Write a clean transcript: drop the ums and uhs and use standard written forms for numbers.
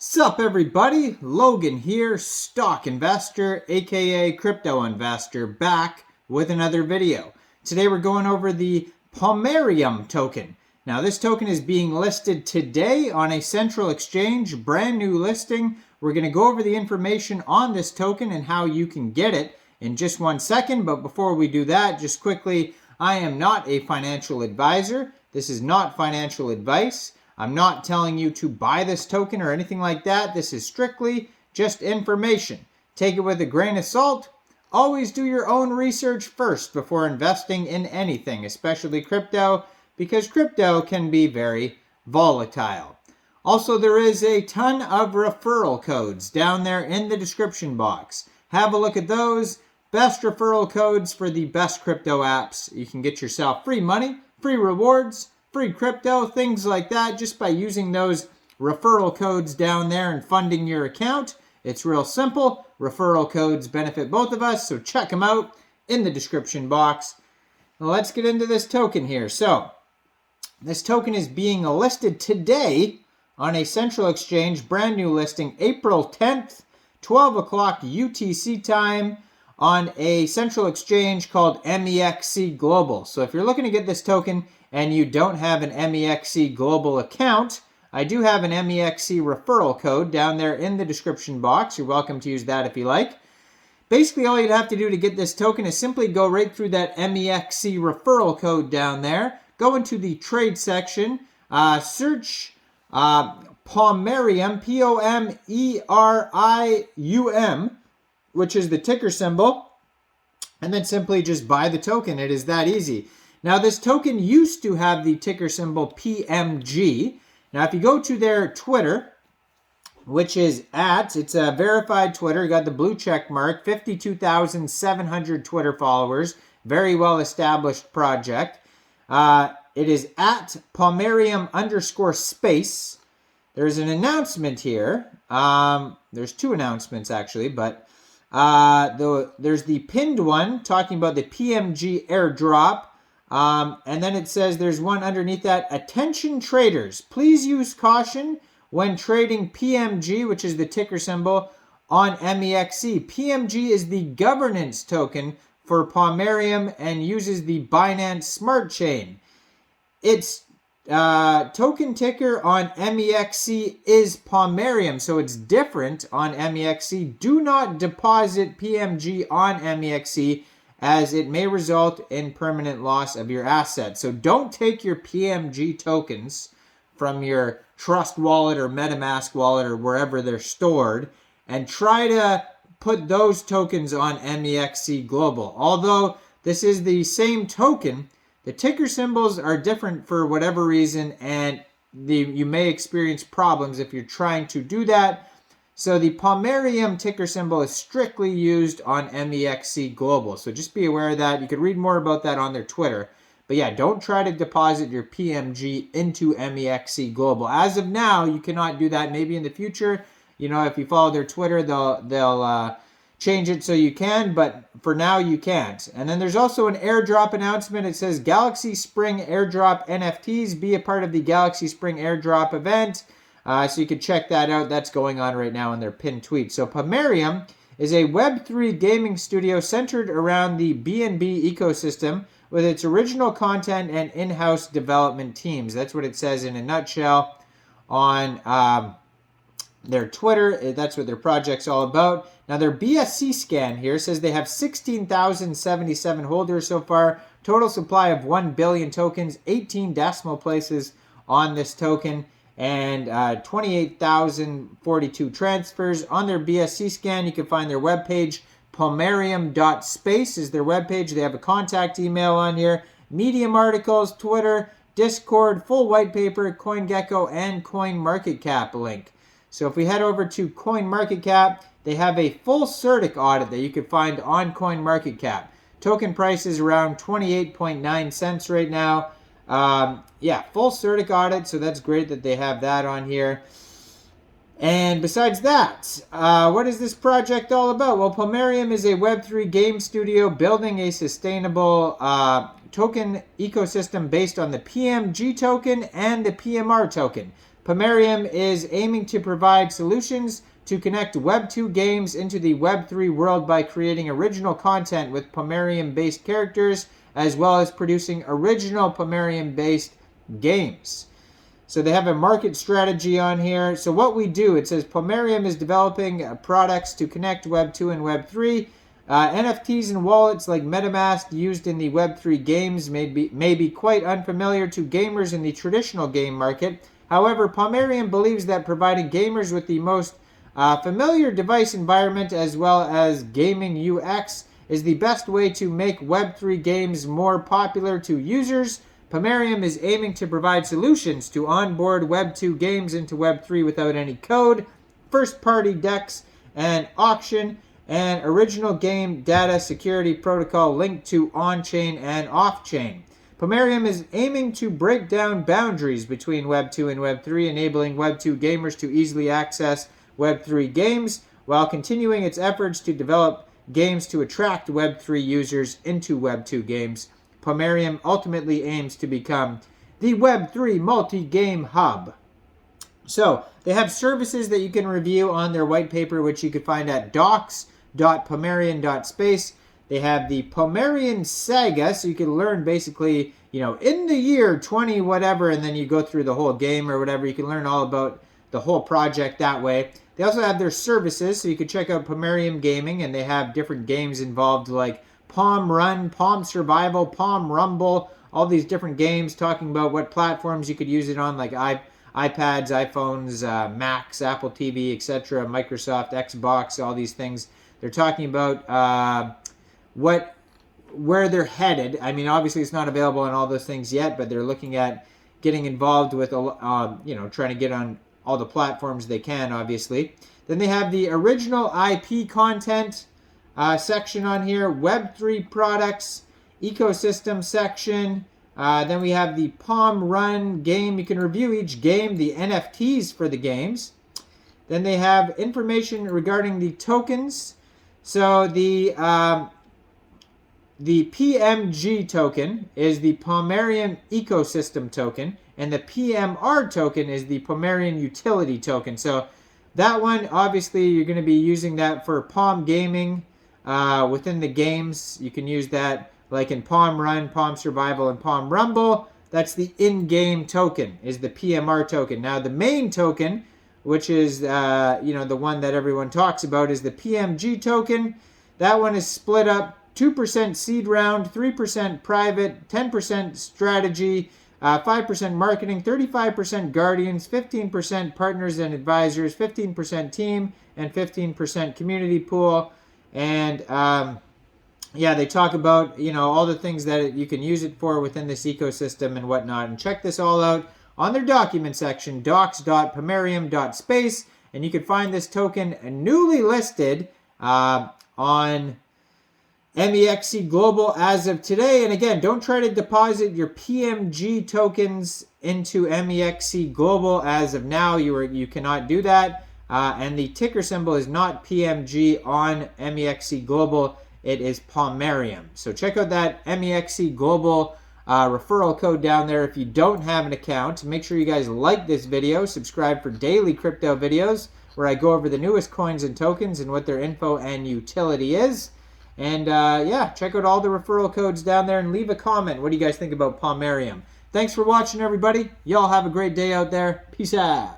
Sup everybody, Logan here, stock investor, aka crypto investor, back with another video. Today we're going over the Pomerium token. Now this token is being listed today on a central exchange, brand new listing. We're going to go over the information on this token and how you can get it in just 1 second. But before we do that, just quickly, I am not a financial advisor. This is not financial advice. I'm not telling you to buy this token or anything like that. This is strictly just information. Take it with a grain of salt. Always do your own research first before investing in anything, especially crypto, because crypto can be very volatile. Also, there is a ton of referral codes down there in the description box. Have a look at those. Best referral codes for the best crypto apps. You can get yourself free money, free rewards, free crypto, things like that, just by using those referral codes down there and funding your account. It's real simple. Referral codes benefit both of us, so check them out in the description box. Now let's get into this token here. So, this token is being listed today on a central exchange, brand new listing, April 10th, 12 o'clock UTC time, on a central exchange called Mexc Global. So if you're looking to get this token and you don't have an Mexc Global account, I do have an Mexc referral code down there in the description box. You're welcome to use that if you like. Basically, all you'd have to do to get this token is simply go right through that Mexc referral code down there, go into the trade section, search Pomerium, Pomerium, which is the ticker symbol, and then simply just buy the token. It is that easy. Now, this token used to have the ticker symbol PMG. Now, if you go to their Twitter, which is it's a verified Twitter, you got the blue check mark, 52,700 Twitter followers, very well-established project. It is at Pomerium_space. There's an announcement here. There's two announcements, actually, but there's the pinned one talking about the PMG airdrop. And then it says there's one underneath that. Attention traders, please use caution when trading PMG, which is the ticker symbol, on Mexc. PMG is the governance token for Pomerium and uses the Binance Smart Chain. Its token ticker on Mexc is Pomerium, so it's different on Mexc. Do not deposit PMG on Mexc, as it may result in permanent loss of your assets. So don't take your PMG tokens from your Trust wallet or MetaMask wallet or wherever they're stored and try to put those tokens on Mexc Global. Although this is the same token, the ticker symbols are different for whatever reason, and you may experience problems if you're trying to do that. So the Pomerium ticker symbol is strictly used on Mexc Global. So just be aware of that. You can read more about that on their Twitter. But yeah, don't try to deposit your PMG into Mexc Global. As of now, you cannot do that. Maybe in the future, if you follow their Twitter, they'll change it so you can, but for now you can't. And then there's also an airdrop announcement. It says Galaxy Spring Airdrop NFTs. Be a part of the Galaxy Spring Airdrop event. So you can check that out. That's going on right now in their pinned tweet. So Pomerium is a Web3 gaming studio centered around the BNB ecosystem with its original content and in-house development teams. That's what it says in a nutshell on their Twitter. That's what their project's all about. Now, their BSC scan here says they have 16,077 holders so far. Total supply of 1 billion tokens, 18 decimal places on this token, and 28,042 transfers. On their BSC scan, you can find their webpage. Pomerium.space is their webpage. They have a contact email on here. Medium articles, Twitter, Discord, full white paper, CoinGecko, and CoinMarketCap link. So if we head over to CoinMarketCap, they have a full CertiK audit that you can find on CoinMarketCap. Token price is around 28.9 cents right now. Full CertiK audit, so that's great that they have that on here. And besides that, what is this project all about? Well, Pomerium is a Web3 game studio building a sustainable token ecosystem based on the PMG token and the PMR token. Pomerium is aiming to provide solutions to connect Web 2 games into the Web 3 world by creating original content with Pomerium-based characters, as well as producing original Pomerium-based games. So they have a market strategy on here. So what we do, it says Pomerium is developing products to connect Web 2 and Web 3. NFTs and wallets like MetaMask used in the Web 3 games may be quite unfamiliar to gamers in the traditional game market. However, Pomerium believes that providing gamers with the most familiar device environment as well as gaming UX is the best way to make Web 3 games more popular to users. Pomerium is aiming to provide solutions to onboard Web 2 games into Web 3 without any code, first-party DEX, and auction, and original game data security protocol linked to on-chain and off-chain. Pomerium is aiming to break down boundaries between Web 2 and Web 3, enabling Web 2 gamers to easily access Web 3 games, while continuing its efforts to develop games to attract Web 3 users into Web 2 games. Pomerium ultimately aims to become the Web 3 multi-game hub. So they have services that you can review on their white paper, which you can find at docs.pomerium.space. They have the Pomerium Saga, so you can learn basically, in the year 20 whatever, and then you go through the whole game or whatever. You can learn all about the whole project that way. They also have their services, so you can check out Pomerium Gaming, and they have different games involved like Pom Run, Pom Survival, Pom Rumble, all these different games talking about what platforms you could use it on, like iPads, iPhones, Macs, Apple TV, etc., Microsoft, Xbox, all these things. They're talking about where they're headed. I mean, obviously it's not available on all those things yet, but they're looking at getting involved with, trying to get on all the platforms they can, obviously. Then they have the original IP content section on here, Web3 products, ecosystem section. Then we have the Pom Run game. You can review each game, the NFTs for the games. Then they have information regarding the tokens. So the PMG token is the Pomerium ecosystem token, and the PMR token is the Pomerium utility token. So that one, obviously, you're going to be using that for Pom gaming within the games. You can use that like in Pom Run, Pom Survival, and Pom Rumble. That's the in-game token, is the PMR token. Now, the main token, which is the one that everyone talks about, is the PMG token. That one is split up 2% seed round, 3% private, 10% strategy, 5% marketing, 35% guardians, 15% partners and advisors, 15% team, and 15% community pool. And they talk about all the things that you can use it for within this ecosystem and whatnot. And check this all out on their document section, docs.pomerium.space, and you can find this token newly listed on Mexc Global as of today. And again, don't try to deposit your PMG tokens into Mexc Global as of now. You cannot do that. And the ticker symbol is not PMG on Mexc Global. It is Pomerium. So check out that Mexc Global referral code down there if you don't have an account. Make sure you guys like this video. Subscribe for daily crypto videos where I go over the newest coins and tokens and what their info and utility is. And check out all the referral codes down there and leave a comment. What do you guys think about Pomerium? Thanks for watching, everybody. Y'all have a great day out there. Peace out.